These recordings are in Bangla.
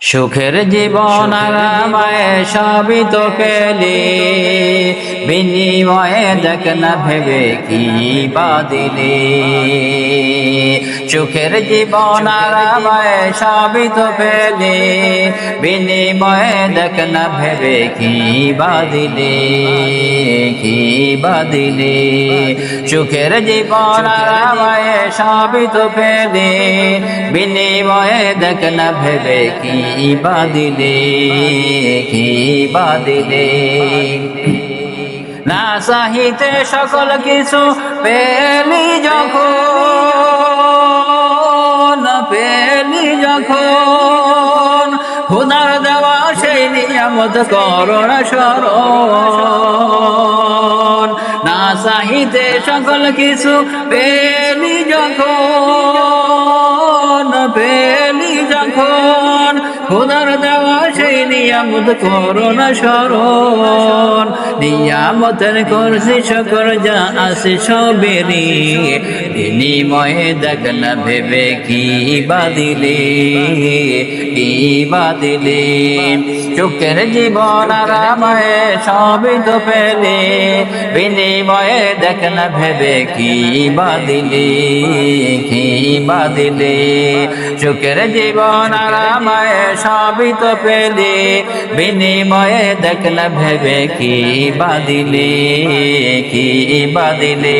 সুখের জীবন আরামে সবই তো পেলি, বিনিময়ে দেখ না ভেবে কি বা দিলি। সুখের জীবন আরামে সবই তো পেলি, বিনিময়ে দেখ না ভেবে কি বা দিলি, কি বা দিলি। সুখের জীবন আরামে সবই তো পেলি, বিনিময়ে দেখ না ভেবে কি বা দিলে, কি বা দিলে। না চাহিতে সকল কিছু পেলি যখন, পেলি যখন, খোদার দেওয়া সেই নিয়ামত করোনা স্মরণ। না চাহিতে সকল কিছু পেলি যখন, পেলি যখন, খোদার দেওয়া সেই নিয়ামত করোনা স্মরণ। নিয়ামতের করছি শুকর যা আছে সবেরই, বিনিময়ে দেখ না ভেবে কি বা দিলে, কি বা দিলে। সুখের জীবন আরামে সবই তো পেলে, বিনিময়ে দেখ না ভেবে কি বা দিলে, কি বা দিলে। সুখের জীবন আরামে সবই তো পেলে, বিনিময়ে দেখ না ভেবে কি বা দিলে, কি বা দিলে।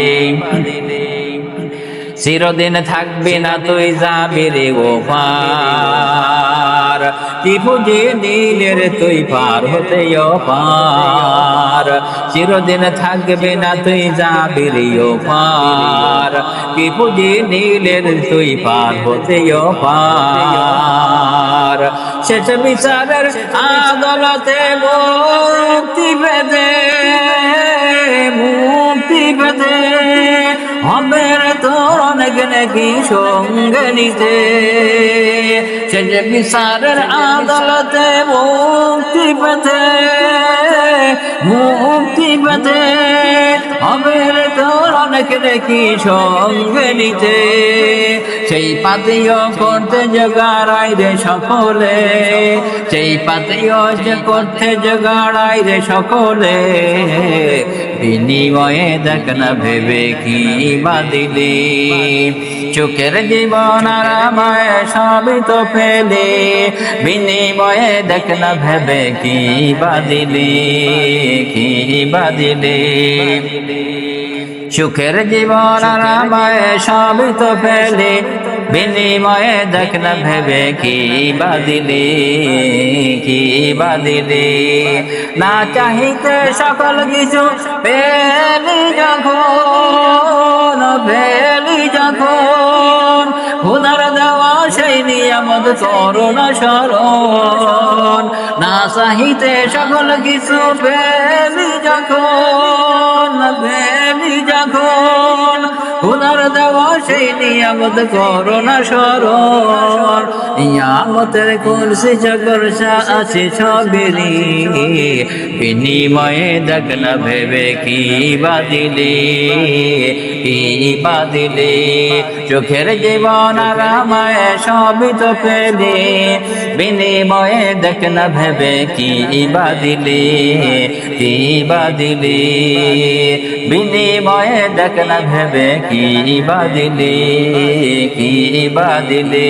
চিরদিন থাকবি না তুই যাবি রে ও পার, কি বুঝে নীলের তুই পার হতে পার। চিরদিন থাকবি না তুই যাবি রে ও পার, কি বুঝে নীলের তুই পার হতে পার। শেষ বিচারের আদালতে মুক্তি পেতে, মুক্তি পেতে হবে তোর অনেক নাকি সঙ্গে নিতে। শেষ বিচারের আদালতে মুক্তি পেতে, মুক্তি পেতে হবে তোর অনেক নাকি সঙ্গে নিতে। সেই পাতিও করতে জোগাড়াই রে সকলে, সেই পাতিও যে করতে জোগাড়াই রে সকলে, বিনিময়ে দেখ না ভেবে কি বা দিলি। সুখের জীবন আরামে সবই তো পেলে, বিনিময়ে দেখ না ভেবে কি বা দিলি, কি বা দিলি। সুখের জীবন আরামে সবই তো পেলে, বিনিময়ে দেখ না ভেবে কি বা দিলি, কি বা দিলি। না চাহিতে সকল কিছু পেলি যখন, পেলি যখন, খোদার দেওয়া সেই নিয়ামত করোনা স্মরণ। না চাহিতে সকল কিছু পেলি যখন, পেলি যখন, খোদার দেওয়া সেই নিয়ামত করোনা স্মরণ। নিয়ামতের করছি সকল আছে সবেরই, বিনিময়ে দেখ না ভেবে কি বা দিলে, কি বা দিলে। চোখের জীবন আরামে সবই তো পেলে, বিনিময়ে দেখ না ভেবে কি বা দিলে, কি বা দিলে। বিনিময়ে দেখ না ভেবে কি বা দিলে, কি বা দিলে।